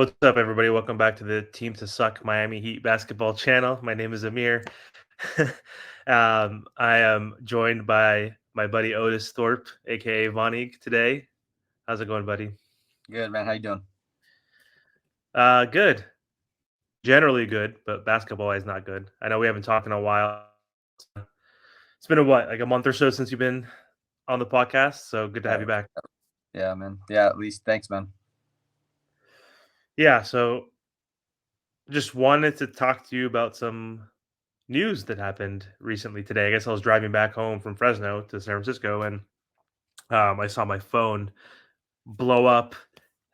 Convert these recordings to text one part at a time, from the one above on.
What's up, everybody? Welcome back to the Team to Suck Miami Heat basketball channel. My name is Amir. I am joined by my buddy Otis Thorpe, aka Vonig, today. How's it going, buddy? Good, man. How you doing? Good. Generally good, but basketball wise, not good. I know we haven't talked in a while. It's been like a month or so since you've been on the podcast. So good to have Yeah, you back. yeah, man. Yeah, at least thanks, man. Yeah. So just wanted to talk to you about some news that happened recently today. I guess I was driving back home from Fresno to San Francisco, and I saw my phone blow up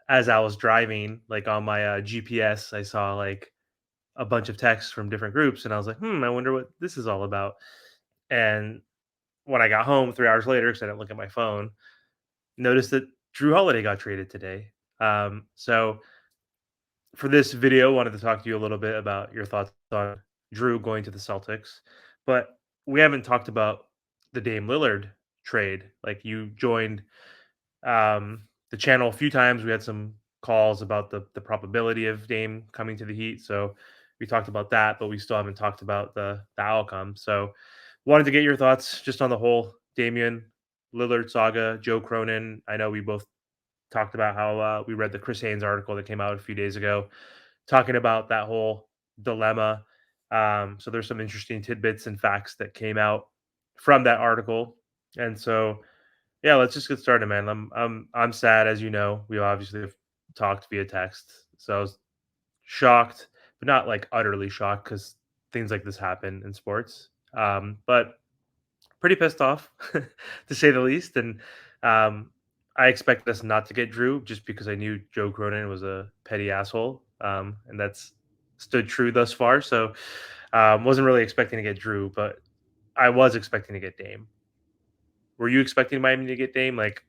as I was driving. Like on my GPS, I saw like a bunch of texts from different groups, and I was like, I wonder what this is all about. And when I got home 3 hours later, because I didn't look at my phone, noticed that Jrue Holiday got traded today. So for this video, wanted to talk to you a little bit about your thoughts on Drew going to the Celtics, but we haven't talked about the Dame Lillard trade. Like you joined the channel a few times. We had some calls about the probability of Dame coming to the Heat, so we talked about that, but we still haven't talked about the outcome. So wanted to get your thoughts just on the whole Damian Lillard saga. Joe Cronin. I know we both talked about how we read the Chris Haynes article that came out a few days ago, talking about that whole dilemma. So there's some interesting tidbits and facts that came out from that article, and so yeah, let's just get started, man. I'm sad, as you know. We obviously have talked via text, so I was shocked, but not like utterly shocked because things like this happen in sports. But pretty pissed off, to say the least. And um, I expected us not to get Drew just because I knew Joe Cronin was a petty asshole, and that's stood true thus far. So wasn't really expecting to get Drew, but I was expecting to get Dame. Were you expecting Miami to get Dame? Like,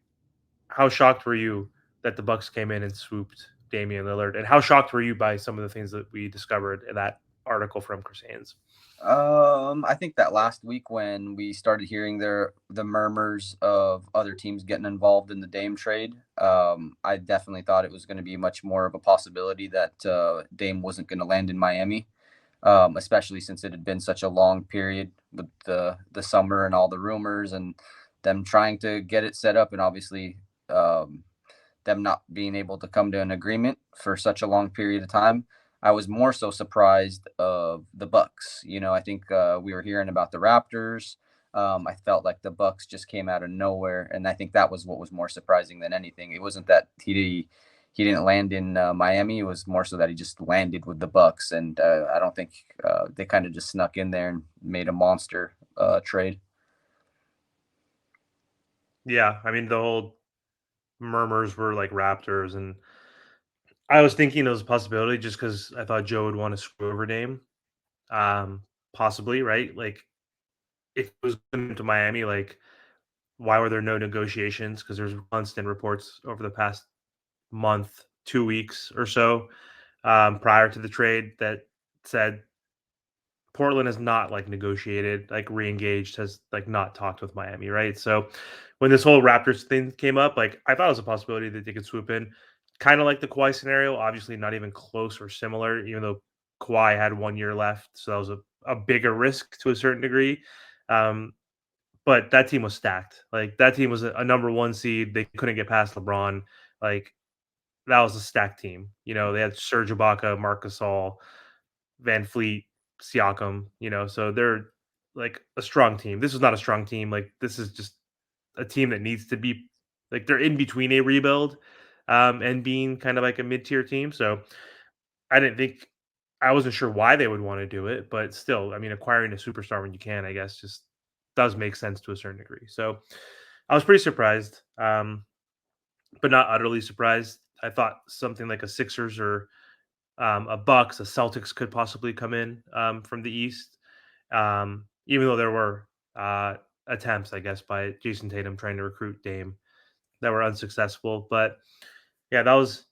how shocked were you that the Bucks came in and swooped Damian Lillard? And how shocked were you by some of the things that we discovered in that article from Chris Haynes? I think that last week when we started hearing the murmurs of other teams getting involved in the Dame trade, I definitely thought it was going to be much more of a possibility that Dame wasn't going to land in Miami, especially since it had been such a long period with the summer and all the rumors and them trying to get it set up, and obviously them not being able to come to an agreement for such a long period of time. I was more so surprised of the Bucks. I think we were hearing about the Raptors. I felt like the Bucks just came out of nowhere, and I think that was what was more surprising than anything. It wasn't that he didn't land in Miami. It was more so that he just landed with the Bucks, and I don't think they kind of just snuck in there and made a monster trade. Yeah, I mean the whole murmurs were like Raptors, and I was thinking it was a possibility just because I thought Joe would want to screw over Dame, possibly, right? Like if it was going to Miami, like why were there no negotiations? Because there's constant reports over the past month, 2 weeks or so, prior to the trade that said Portland has not like negotiated, like re-engaged, has like not talked with Miami, right? So when this whole Raptors thing came up, like I thought it was a possibility that they could swoop in, kind of like the Kawhi scenario. Obviously, not even close or similar, even though Kawhi had 1 year left, so that was a bigger risk to a certain degree. Um, but that team was stacked. Like that team was a number one seed. They couldn't get past LeBron. Like that was a stacked team. You know, they had Serge Ibaka, Marc Gasol, Van Fleet, Siakam, so they're like a strong team. This is not a strong team. Like this is just a team that needs to be like they're in between a rebuild and being kind of like a mid-tier team. So I wasn't sure why they would want to do it, but still, I mean, acquiring a superstar when you can, I guess, just does make sense to a certain degree. So I was pretty surprised, but not utterly surprised. I thought something like a Sixers or a Bucks, a Celtics could possibly come in from the East, even though there were attempts, I guess, by Jason Tatum trying to recruit Dame that were unsuccessful. But yeah, that was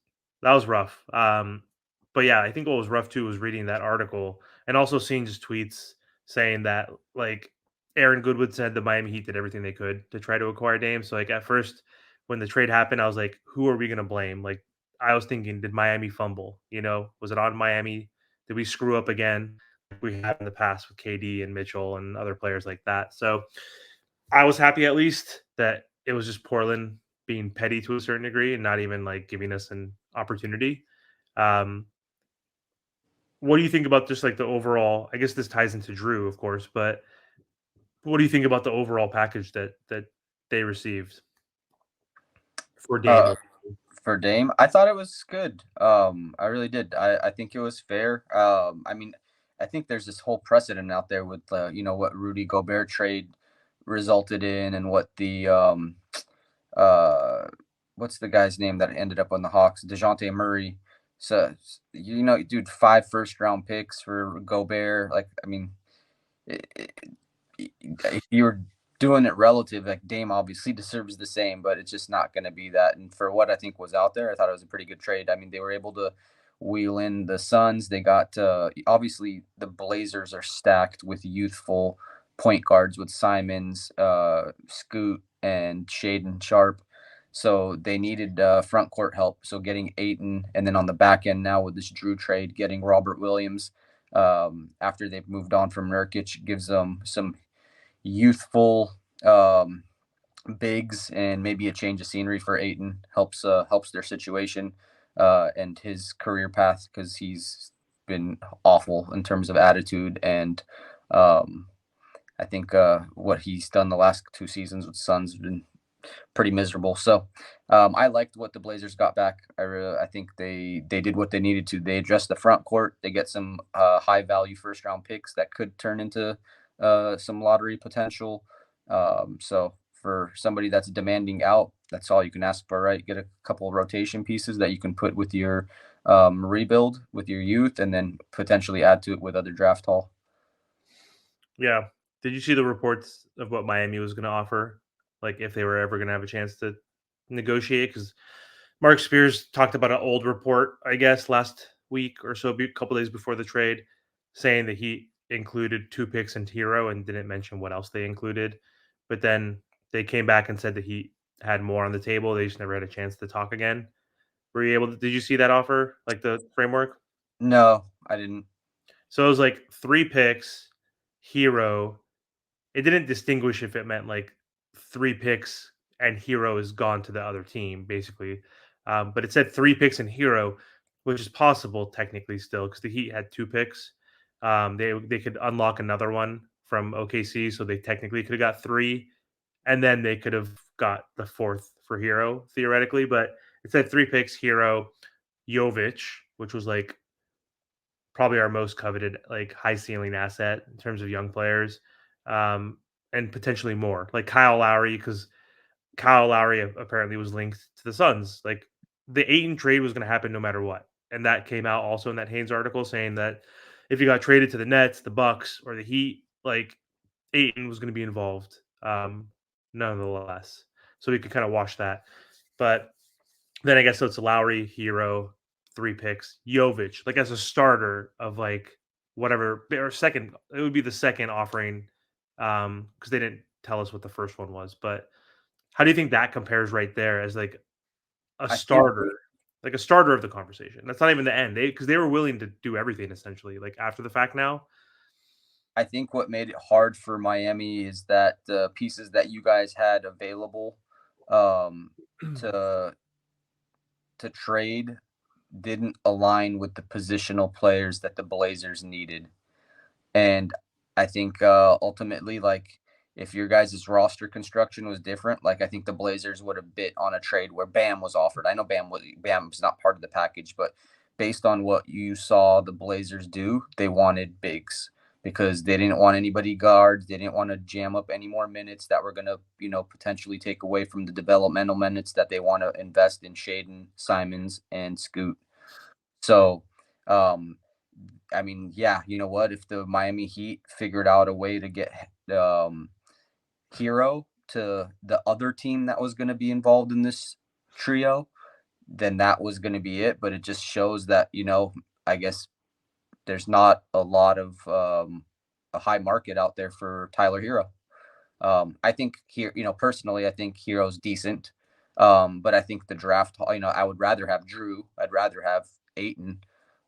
rough. But yeah, I think what was rough too was reading that article and also seeing just tweets saying that like Aaron Goodwood said the Miami Heat did everything they could to try to acquire Dame. So like at first when the trade happened, I was like, who are we going to blame? Like I was thinking, did Miami fumble? Was it on Miami? Did we screw up again? Like we have in the past with KD and Mitchell and other players like that. So I was happy at least that it was just Portland being petty to a certain degree and not even like giving us an opportunity. Um, what do you think about just like the overall? I guess this ties into Drew, of course, but what do you think about the overall package that they received for Dame? Uh, for Dame, I thought it was good. I really did. I think it was fair. I mean, I think there's this whole precedent out there with what Rudy Gobert trade resulted in, and what the uh what's the guy's name that ended up on the Hawks? DeJounte Murray. So dude, 5 first-round picks for Gobert. Like, I mean, if you're doing it relative, like Dame obviously deserves the same, but it's just not going to be that. And for what I think was out there, I thought it was a pretty good trade. I mean, they were able to wheel in the Suns. They got obviously the Blazers are stacked with youthful point guards with Simons, Scoot, and Shaden Sharp. So they needed front court help. So getting Aiton, and then on the back end now with this Jrue trade, getting Robert Williams after they've moved on from Nurkic gives them some youthful bigs, and maybe a change of scenery for Aiton helps their situation and his career path, because he's been awful in terms of attitude. And um, I think what he's done the last 2 seasons with Suns has been pretty miserable. So I liked what the Blazers got back. I think they did what they needed to. They addressed the front court. They get some high value first round picks that could turn into some lottery potential. So for somebody that's demanding out, that's all you can ask for, right? Get a couple of rotation pieces that you can put with your rebuild with your youth, and then potentially add to it with other draft haul. Yeah. Did you see the reports of what Miami was going to offer? Like if they were ever going to have a chance to negotiate? Because Mark Spears talked about an old report, I guess, last week or so, a couple days before the trade, saying that he included 2 picks and Hero and didn't mention what else they included. But then they came back and said that he had more on the table. They just never had a chance to talk again. Were you able to? Did you see that offer, like the framework? No, I didn't. So it was like 3 picks, Hero. It didn't distinguish if it meant like 3 picks and Hero is gone to the other team, basically. But it said 3 picks and Hero, which is possible technically still because the Heat had 2 picks. They could unlock another one from OKC, so they technically could have got three, and then they could have got the fourth for Hero theoretically. But it said 3 picks, Hero, Jovic, which was like probably our most coveted, like high ceiling asset in terms of young players, um, and potentially more, like Kyle Lowry, because Kyle Lowry apparently was linked to the Suns. Like the Aiton trade was going to happen no matter what, and that came out also in that Haynes article saying that if you got traded to the Nets, the Bucks, or the Heat, like Aiton was going to be involved, nonetheless. So we could kind of wash that, but then I guess so it's Lowry, Hero, 3 picks, Jovic, like as a starter of like whatever or second, it would be the second offering, because they didn't tell us what the first one was. But how do you think that compares right there as like a I think starter, like a starter of the conversation? That's not even the end. Because they were willing to do everything essentially, like after the fact now. I think what made it hard for Miami is that the pieces that you guys had available um, to trade didn't align with the positional players that the Blazers needed. And I think ultimately, like, if your guys' roster construction was different, like, I think the Blazers would have bit on a trade where Bam was offered. I know Bam's not part of the package, but based on what you saw the Blazers do, they wanted bigs because they didn't want anybody guards. They didn't want to jam up any more minutes that were going to, potentially take away from the developmental minutes that they want to invest in Shaden, Simons, and Scoot. So, um, I mean, yeah, you know what? If the Miami Heat figured out a way to get Hero to the other team that was going to be involved in this trio, then that was going to be it. But it just shows that, I guess there's not a lot of a high market out there for Tyler Hero. I think here, personally, I think Hero's decent. But I think the draft, I would rather have Jrue. I'd rather have Aiton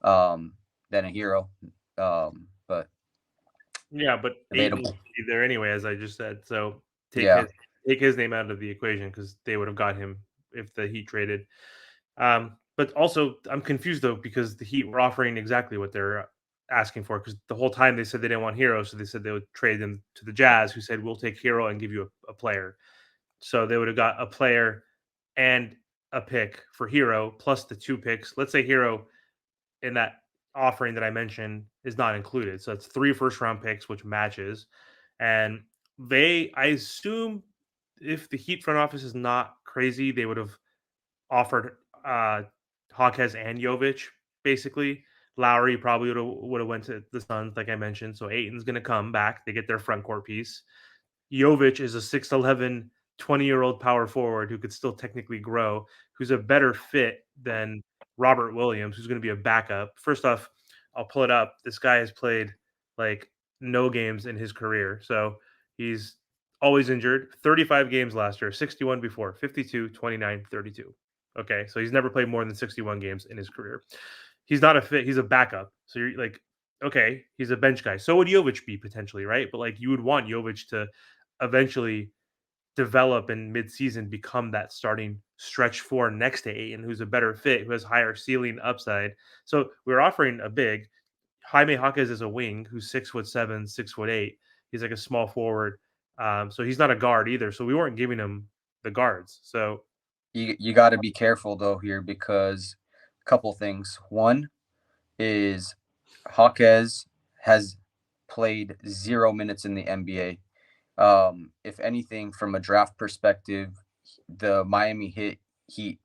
um, than a hero. But Yeah, but Aiton would debatable. be there anyway, as I just said. So take Yeah. his take his name out of the equation because they would have got him if the Heat traded. But also, I'm confused though because the Heat were offering exactly what they're asking for. Because the whole time they said they didn't want Hero, so they said they would trade them to the Jazz, who said we'll take Hero and give you a player. So they would have got a player and a pick for Hero plus the two picks. Let's say Hero in that offering that I mentioned is not included. So it's three first round picks, which matches. And I assume, if the Heat front office is not crazy, they would have offered Hawkes and Jovic basically. Lowry probably would have went to the Suns, like I mentioned. So Aiton's going to come back. They get their front court piece. Jovic is a 6'11", 20-year-old power forward who could still technically grow, who's a better fit than Robert Williams, who's going to be a backup. First off, I'll pull it up. This guy has played like no games in his career. So he's always injured. 35 games last year, 61 before, 52, 29, 32. Okay. So he's never played more than 61 games in his career. He's not a fit. He's a backup. So you're like, okay, he's a bench guy. So would Jovic be potentially, right? But like you would want Jovic to eventually develop and midseason become that starting stretch four next to Aiton, who's a better fit, who has higher ceiling upside. So we're offering a big. Jaime Jaquez is a wing who's 6'7", 6'8". He's like a small forward. So he's not a guard either. So we weren't giving him the guards. So You got to be careful though here because a couple things. One is Hawkes has played 0 minutes in the NBA. If anything, from a draft perspective, the Miami Heat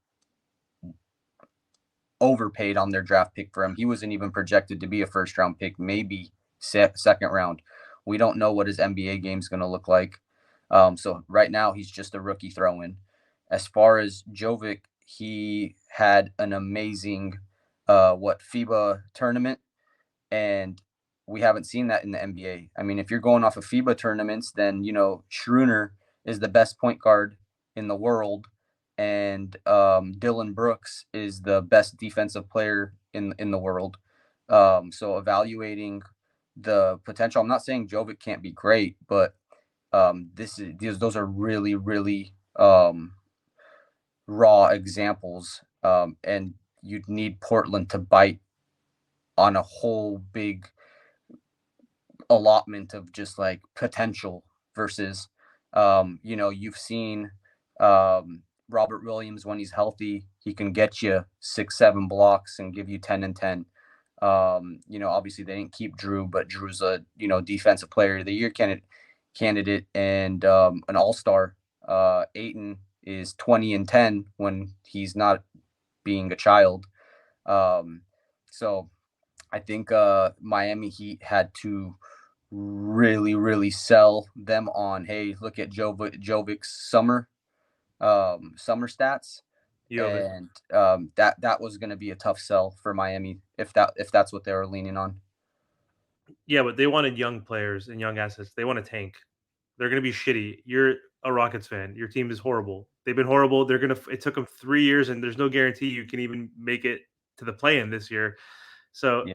overpaid on their draft pick for him. He wasn't even projected to be a first round pick, maybe second round. We don't know what his NBA game is going to look like. So right now he's just a rookie throw in. As far as Jovic, he had an amazing FIBA tournament, and we haven't seen that in the NBA. I mean, if you're going off of FIBA tournaments, then Schroeder is the best point guard in the world, and Dylan Brooks is the best defensive player in the world. So evaluating the potential, I'm not saying Jovic can't be great, but those are really really raw examples, and you'd need Portland to bite on a whole big allotment of just like potential versus you've seen Robert Williams when he's healthy, he can get you 6-7 blocks and give you 10 and 10. Obviously they didn't keep Jrue, but Drew's a defensive player of the year candidate and an all-star. Aiton is 20 and 10 when he's not being a child. So I think Miami Heat had to really, really sell them on, hey, look at Jovic's summer stats, Jovic. and that was going to be a tough sell for Miami if that's what they were leaning on. Yeah, but they wanted young players and young assets. They want a tank. They're going to be shitty. You're a Rockets fan. Your team is horrible. They've been horrible. They're going to. It took them 3 years, and there's no guarantee you can even make it to the play-in this year. So Yeah,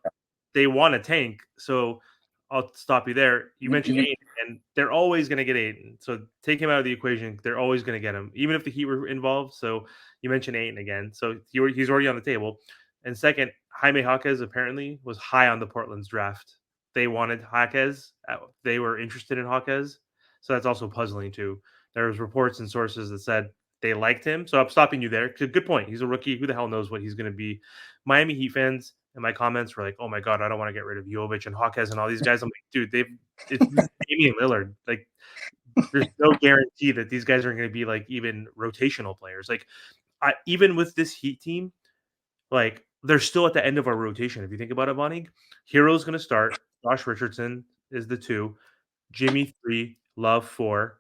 they want a tank. So I'll stop you there. You you, mentioned you, Aiden, and they're always going to get Aiden. So take him out of the equation. They're always going to get him, even if the Heat were involved. So you mentioned Aiden again. So he's already on the table. And second, Jaime Jaquez apparently was high on the Portland's draft. They wanted Jaquez. They were interested in Jaquez. So that's also puzzling too. There was reports and sources that said they liked him. So I'm stopping you there. Good point. He's a rookie. Who the hell knows what he's going to be? Miami Heat fans and my comments were like, "Oh my god, I don't want to get rid of Jovic and Hawkes and all these guys." I'm like, dude, it's Damian Lillard. Like, there's no guarantee that these guys are going to be like even rotational players. Like, even with this Heat team, like they're still at the end of our rotation. If you think about it, Vonnie, Hero's going to start. Josh Richardson is the two. Jimmy 3, Love 4,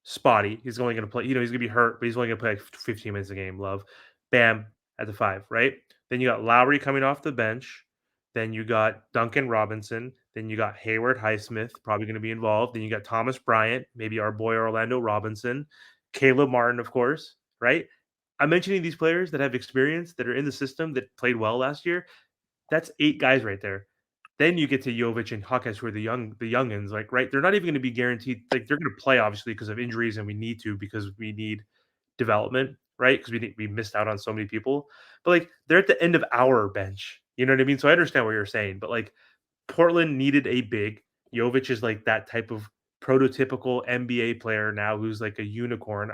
Spotty. He's only going to play. He's going to be hurt, but he's only going to play like 15 minutes a game. Love, Bam at the 5, right? Then you got Lowry coming off the bench. Then you got Duncan Robinson. Then you got Hayward Highsmith, probably going to be involved. Then you got Thomas Bryant, maybe our boy Orlando Robinson, Caleb Martin, of course, right? I'm mentioning these players that have experience, that are in the system, that played well last year. That's 8 guys right there. Then you get to Jovic and Hawkins, who are the youngins, like, right? They're not even gonna be guaranteed, like, they're gonna play obviously because of injuries, and we need to because we need development, right? Because we missed out on so many people. But, like, they're at the end of our bench. You know what I mean? So I understand what you're saying, but, like, Portland needed a big. Jovic is like that type of prototypical NBA player now who's like a unicorn.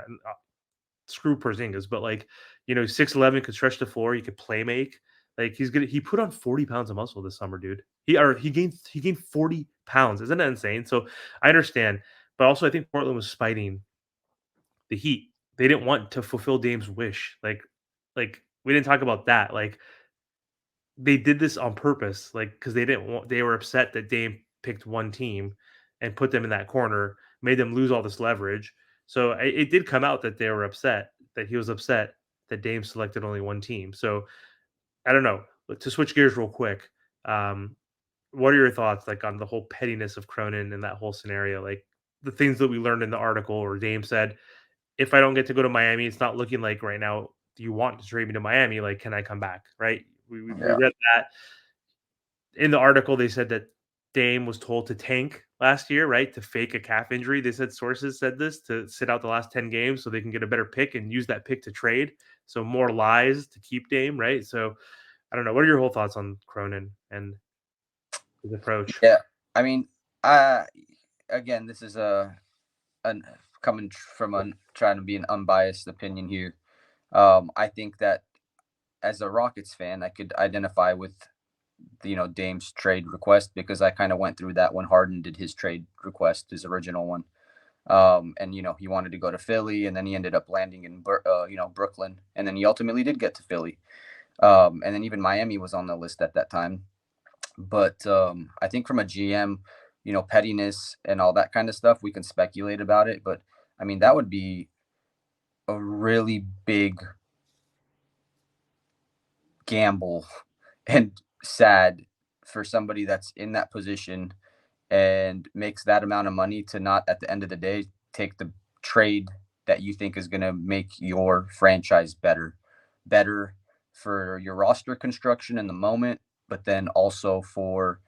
Screw Porzingis, but like, 6'11", could stretch the floor, he could play make. Like he put on 40 pounds of muscle this summer, dude. He gained 40 pounds. Isn't that insane? So I understand, but also I think Portland was spiting the Heat. They didn't want to fulfill Dame's wish. Like we didn't talk about that. Like they did this on purpose, like because they were upset that Dame picked one team and put them in that corner, made them lose all this leverage. So it did come out that they were upset, that he was upset that Dame selected only one team. So I don't know. But to switch gears real quick, um, what are your thoughts like on the whole pettiness of Cronin and that whole scenario? Like the things that we learned in the article, or Dame said, if I don't get to go to Miami, it's not looking like right now you want to trade me to Miami. Like, can I come back? Right? We Yeah. read that in the article. They said that Dame was told to tank last year, right? To fake a calf injury. They said sources said this to sit out the last 10 games so they can get a better pick and use that pick to trade. So more lies to keep Dame, right? So I don't know. What are your whole thoughts on Cronin and his approach? Yeah. I mean, uh, again, this is an coming from trying to be an unbiased opinion here. I think that as a Rockets fan, I could identify with Dame's trade request because I kind of went through that when Harden did his trade request, his original one. And he wanted to go to Philly, and then he ended up landing in Brooklyn, and then he ultimately did get to Philly. And then even Miami was on the list at that time. But I think from a GM, pettiness and all that kind of stuff, we can speculate about it. But I mean, that would be a really big gamble and sad for somebody that's in that position and makes that amount of money to not at the end of the day take the trade that you think is going to make your franchise better for your roster construction in the moment, but then also for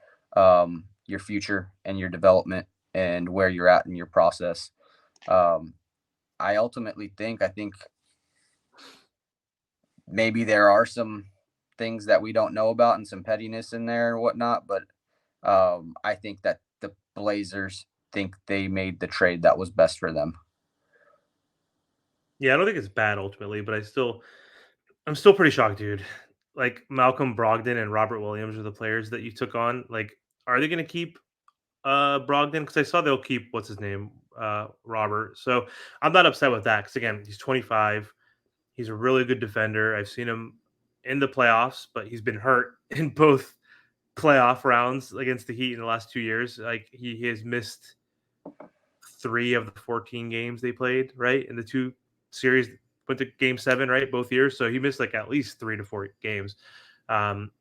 your future and your development and where you're at in your process. um, I think maybe there are some things that we don't know about and some pettiness in there and whatnot, but I think that the Blazers think they made the trade that was best for them. Yeah, I don't think it's bad ultimately, but I'm still pretty shocked, dude. Like Malcolm Brogdon and Robert Williams are the players that you took on. Like, are they going to keep Brogdon? Because I saw they'll keep what's his name, Robert. So I'm not upset with that. Because again, he's 25. He's a really good defender. I've seen him in the playoffs, but he's been hurt in both playoff rounds against the Heat in the last 2 years. Like he has missed 3 of the 14 games they played. Right in the two series, went to Game 7, right, both years. So he missed like at least 3 to 4 games. Um,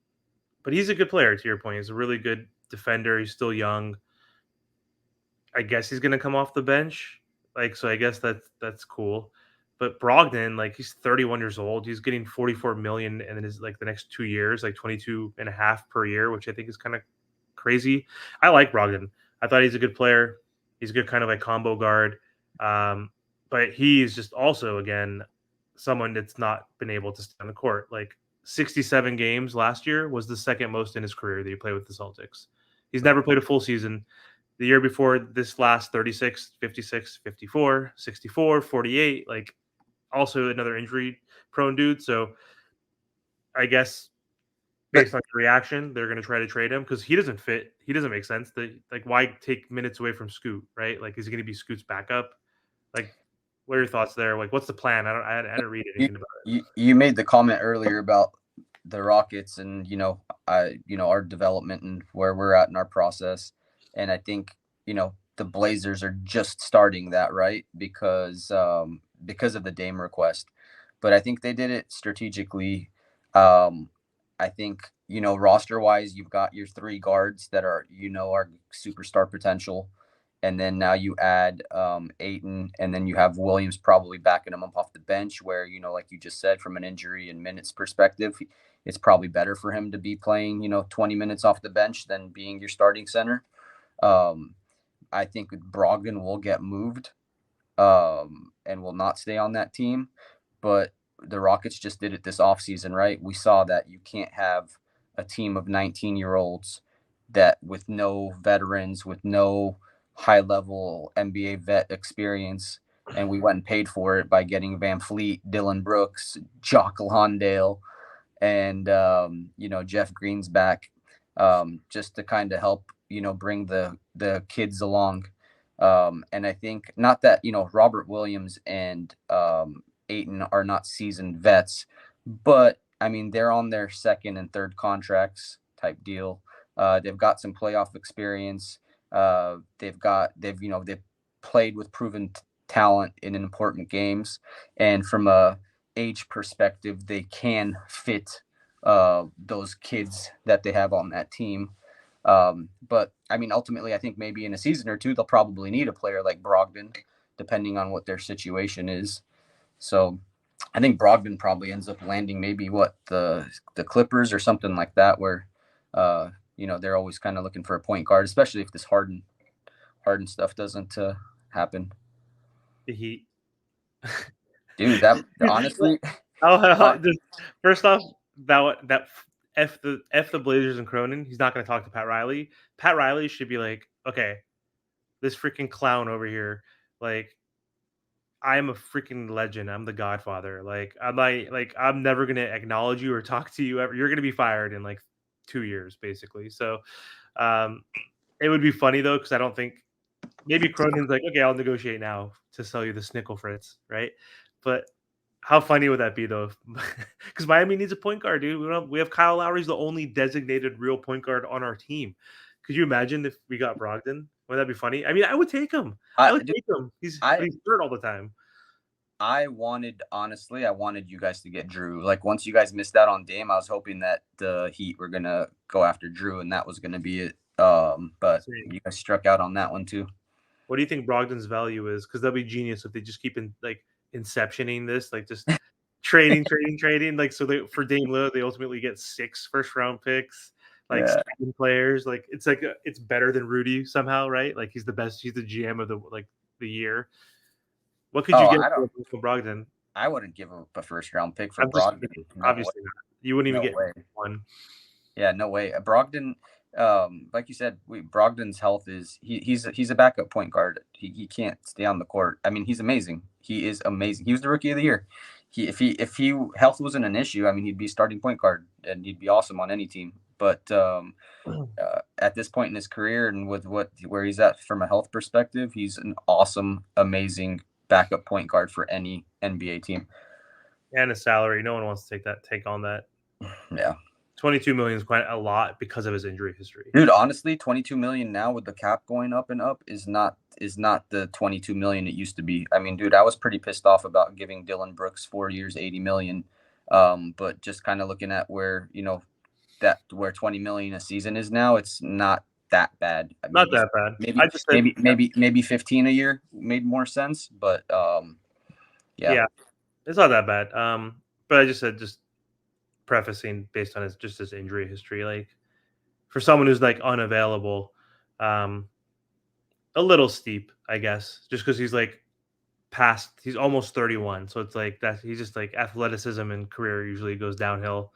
but he's a good player. To your point, he's a really good defender. He's still young. I guess he's gonna come off the bench. Like, so I guess that's cool. But Brogdon, like he's 31 years old. He's getting 44 million in his like the next 2 years, like 22 and a half per year, which I think is kind of crazy. I like Brogdon. I thought he's a good player. He's a good kind of like combo guard. Um, but he's just also again someone that's not been able to stay on the court. Like 67 games last year was the second most in his career that he played with the Celtics. He's never played a full season. The year before this last, 36, 56, 54, 64, 48. Like also another injury prone dude. So I guess But based on your reaction, they're going to try to trade him because he doesn't fit. He doesn't make sense. That like why take minutes away from Scoot, right? Like is he going to be Scoot's backup? Like what are your thoughts there? Like what's the plan? I didn't read you, anything about it. you made the comment earlier about the Rockets and our development and where we're at in our process, and I think the Blazers are just starting that, right, because of the Dame request, but I think they did it strategically. I think roster wise, you've got your 3 guards that are superstar potential, and then now you add Aiton, and then you have Williams probably backing him up off the bench where, like you just said, from an injury and minutes perspective, it's probably better for him to be playing, 20 minutes off the bench than being your starting center. Um, I think Brogdon will get moved and will not stay on that team. But the Rockets just did it this offseason, right? We saw that you can't have a team of 19-year-olds that with no veterans, with no high level NBA vet experience. And we went and paid for it by getting Van Fleet, Dylan Brooks, Jock Lawndale, and Jeff Green's back, just to kind of help bring the kids along. And I think not that Robert Williams and Ayton are not seasoned vets, but I mean they're on their second and third contracts type deal. They've got some playoff experience. They've played with proven talent in important games, and from a age perspective, they can fit those kids that they have on that team. But I mean, ultimately, I think maybe in a season or two, they'll probably need a player like Brogdon, depending on what their situation is. So I think Brogdon probably ends up landing maybe the Clippers or something like that, where they're always kind of looking for a point guard, especially if this Harden stuff doesn't happen. The Heat. Dude, that honestly, Just first off, that f the Blazers and Cronin. He's not going to talk to Pat Riley. Pat Riley should be like, okay, this freaking clown over here, like, I'm a freaking legend. I'm the Godfather. I'm never going to acknowledge you or talk to you ever. You're going to be fired in like 2 years, basically. So, um, it would be funny though, because I don't think maybe Cronin's like, okay, I'll negotiate now to sell you the Snickle Fritz, right? But how funny would that be though? Because Miami needs a point guard, dude. We have Kyle Lowry's the only designated real point guard on our team. Could you imagine if we got Brogdon? Would that be funny? I mean, I would take him. I would dude, take him. He's I hurt all the time. I wanted you guys to get Jrue. Like once you guys missed out on Dame, I was hoping that the Heat were gonna go after Jrue, and that was gonna be it. But Same. you guys struck out on that one too. What do you think Brogdon's value is? Because that'd be genius if they just keep inceptioning this, like just trading. Like so, for Dame Lillard, they ultimately get 6 first-round picks, like Yeah. 7 players. Like it's better than Rudy somehow, right? Like he's the best. He's the GM of the year. What could you Oh, get for Brogdon? I wouldn't give up a first round pick for I'm just Brogdon. kidding. No way. Obviously not. You wouldn't even No get way. one. Yeah, no way. Brogdon, like you said, Brogdon's health is he's a backup point guard. He can't stay on the court. I mean, he's amazing. He is amazing. He was the rookie of the year. If he health wasn't an issue, I mean, he'd be starting point guard and he'd be awesome on any team. But at this point in his career and with where he's at from a health perspective, he's an awesome, amazing backup point guard for any NBA team. And a salary. No one wants to take on that. Yeah. 22 million is quite a lot because of his injury history. Dude, honestly, 22 million now with the cap going up and up is not the 22 million it used to be. I mean, dude, I was pretty pissed off about giving Dylan Brooks 4 years, 80 million. But just kind of looking at where, where 20 million a season is now, it's not that bad. Not that bad. Maybe I just said maybe 15 a year made more sense, but yeah. It's not that bad. But I just said prefacing based on his injury history, like for someone who's like unavailable, a little steep, I guess, just because he's almost 31, so it's like that he's just like athleticism and career usually goes downhill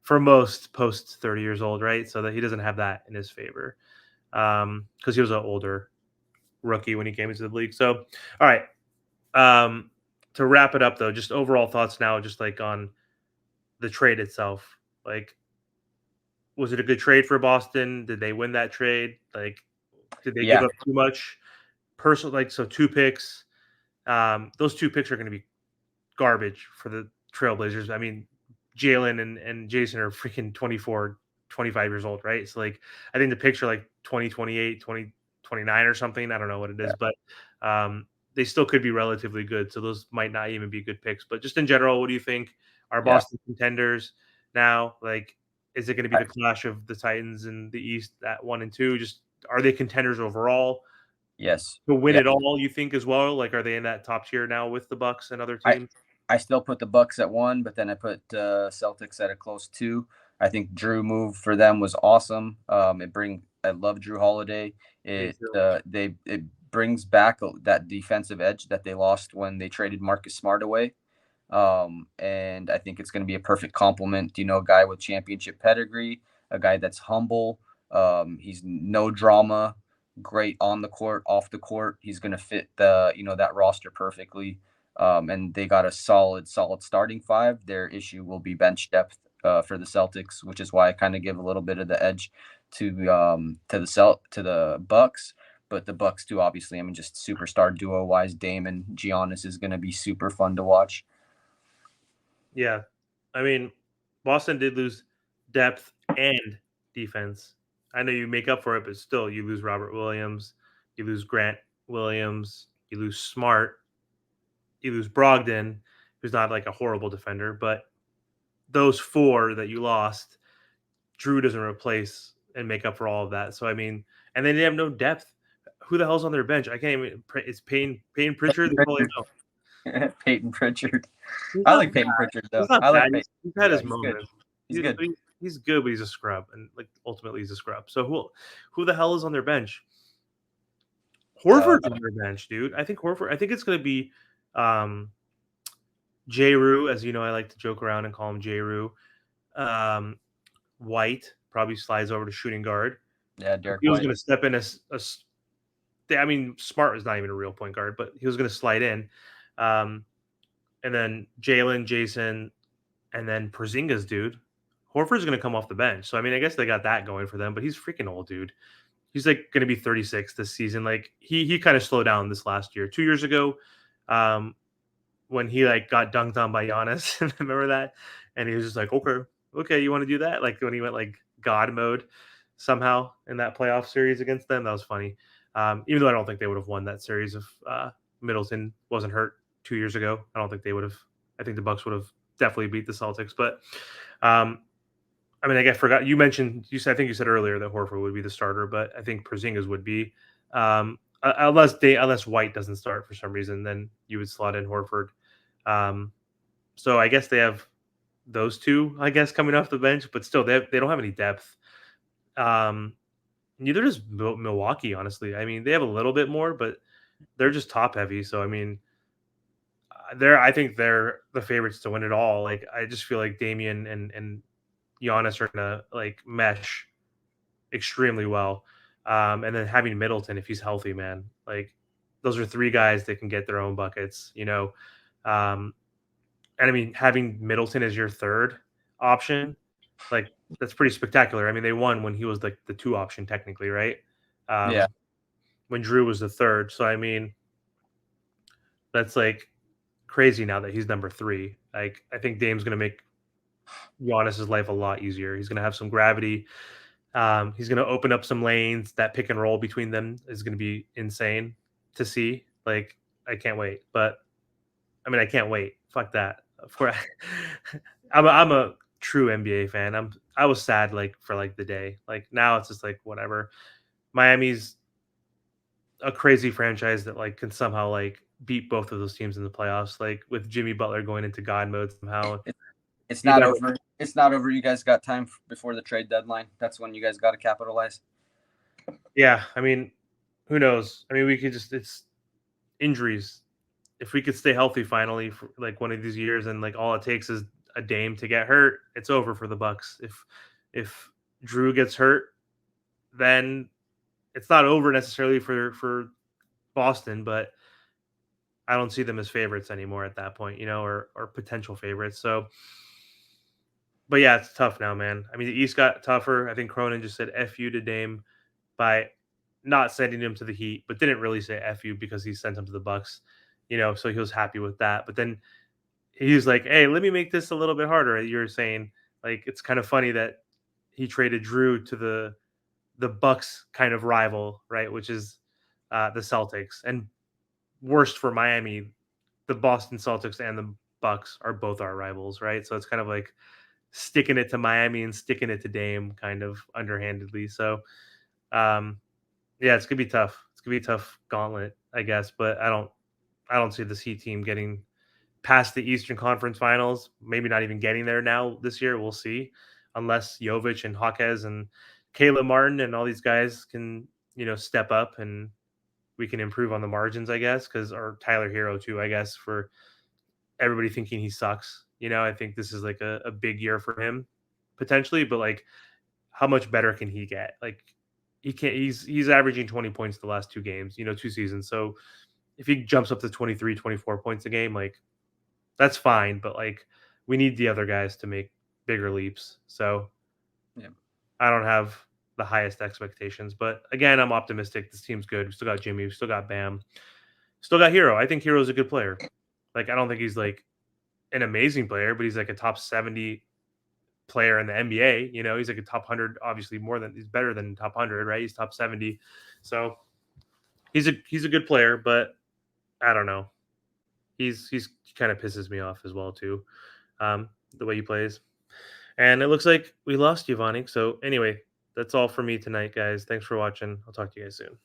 for most post 30 years old, right? So that he doesn't have that in his favor, because he was an older rookie when he came into the league. So, all right, to wrap it up though, just overall thoughts now, just like on the trade itself. Like, was it a good trade for Boston? Did they win that trade? Like, did they give up too much? Personal, like, so 2 picks. Those 2 picks are going to be garbage for the Trailblazers. I mean, Jalen and Jason are freaking 24, 25 years old, right? So, like, I think the picks are like 2028, 2029 or something. I don't know what it is, but they still could be relatively good. So those might not even be good picks. But just in general, what do you think? Are Boston contenders now? Like, is it going to be the clash of the Titans in the East at 1 and 2? Just are they contenders overall? Yes. To win it all, you think as well? Like, are they in that top tier now with the Bucks and other teams? I still put the Bucks at 1, but then I put Celtics at a close 2. I think Jrue move for them was awesome. I love Jrue Holiday. Me It too. it brings back that defensive edge that they lost when they traded Marcus Smart away. And I think it's going to be a perfect complement. A guy with championship pedigree, a guy that's humble. He's no drama, great on the court, off the court. He's going to fit that roster perfectly. And they got a solid starting five. Their issue will be bench depth for the Celtics, which is why I kind of give a little bit of the edge to the Bucks. But the Bucks too, obviously. I mean, just superstar duo wise, Dame and Giannis is going to be super fun to watch. Yeah. I mean, Boston did lose depth and defense. I know you make up for it, but still, you lose Robert Williams, you lose Grant Williams, you lose Smart, you lose Brogdon, who's not like a horrible defender, but those four that you lost, Jrue doesn't replace and make up for all of that. So I mean, and then they have no depth. Who the hell's on their bench? I can't even. It's Payne Pritchard. That's all I know. Peyton Pritchard. He's I not like Peyton Pritchard He's though. not I like bad. Peyton. He's had Yeah, his he's good. moments. He's good. He's good, but he's a scrub, and like ultimately he's a scrub. So who the hell is on their bench? Uh, Horford's on their bench, dude. I think Horford. I think it's going to be um, Jrue, as you know, I like to joke around and call him Jrue. Um, White probably slides over to shooting guard. yeah, If Derek he was White. going to step in I mean, Smart is not even a real point guard, but he was going to slide in. Um, and then Jalen, Jason, and then Porzingis, dude. Horford's going to come off the bench. So, I mean, I guess they got that going for them, but he's freaking old, dude. He's like going to be 36 this season. Like he kind of slowed down this last year. 2 years ago, um, when he like got dunked on by Giannis, remember that? And he was just like, okay, you want to do that? Like when he went like God mode somehow in that playoff series against them, that was funny. Even though I don't think they would have won that series if Middleton wasn't hurt 2 years ago. I don't think they would have. I think the Bucks would have definitely beat the Celtics. But um, I mean, I forgot you mentioned you said I think you said earlier that Horford would be the starter, but I think Porzingis would be. Unless White doesn't start for some reason, then you would slot in Horford. Um, so I guess they have those two, I guess, coming off the bench, but still they don't have any depth. Um, Neither does Milwaukee, honestly. I mean, they have a little bit more, but they're just top heavy. So I mean, I think they're the favorites to win it all. Like I just feel like Damian and Giannis are gonna like mesh extremely well. And then having Middleton, if he's healthy, man, like those are three guys that can get their own buckets, you know. Um, and I mean, having Middleton as your third option, like that's pretty spectacular. I mean, they won when he was like the two option technically, right? Yeah, When Jrue was the third. So I mean, that's like crazy now that he's number three. Like I think Dame's gonna make Giannis's life a lot easier. He's gonna have some gravity. He's going to open up some lanes. That pick and roll between them is going to be insane to see. Like, I can't wait. But I mean, I can't wait. Fuck that. Of course, I'm a true NBA fan. I was sad like for like the day. Like now it's just like whatever. Miami's a crazy franchise that like can somehow like beat both of those teams in the playoffs. Like with Jimmy Butler going into God mode somehow. it, it's You not never. over. It's not over. You guys got time before the trade deadline. That's when you guys got to capitalize. Yeah, I mean, who knows? I mean, we could just it's injuries. If we could stay healthy finally for like one of these years, and like all it takes is a Dame to get hurt, it's over for the Bucks. If Jrue gets hurt, then it's not over necessarily for Boston, but I don't see them as favorites anymore at that point, you know, or potential favorites. So, but yeah, it's tough now, man. I mean, the East got tougher. I think Cronin just said "f you" to Dame by not sending him to the Heat, but didn't really say "f you" because he sent him to the Bucks. You know, so he was happy with that. But then he's like, "Hey, let me make this a little bit harder." You're saying like it's kind of funny that he traded Jrue to the Bucks kind of rival, right? Which is the Celtics, and worst for Miami, the Boston Celtics and the Bucks are both our rivals, right? So it's kind of like sticking it to Miami and sticking it to Dame, kind of underhandedly. So um, yeah, it's gonna be tough. It's gonna be a tough gauntlet, I guess. But I don't see this Heat team getting past the Eastern Conference Finals, maybe not even getting there now this year. We'll see, unless Jovic and Hawkes and Caleb Martin and all these guys can step up and we can improve on the margins, I guess, because or Tyler Hero too, I guess, for everybody thinking he sucks. I think this is like a big year for him potentially, but like how much better can he get? Like he can't he's averaging 20 points the last two games, 2 seasons. So if he jumps up to 23, 24 points a game, like that's fine, but like we need the other guys to make bigger leaps. So Yeah. I don't have the highest expectations, but again, I'm optimistic. This team's good. We still got Jimmy, we still got Bam, still got Hero. I think Hero's a good player. Like I don't think he's like an amazing player, but he's like a top 70 player in the NBA. He's like a top 100, obviously he's better than top 100, right? He's top 70. So he's a good player, but I don't know. He kind of pisses me off as well too. The way he plays. And it looks like we lost Giovanni. So anyway, that's all for me tonight, guys. Thanks for watching. I'll talk to you guys soon.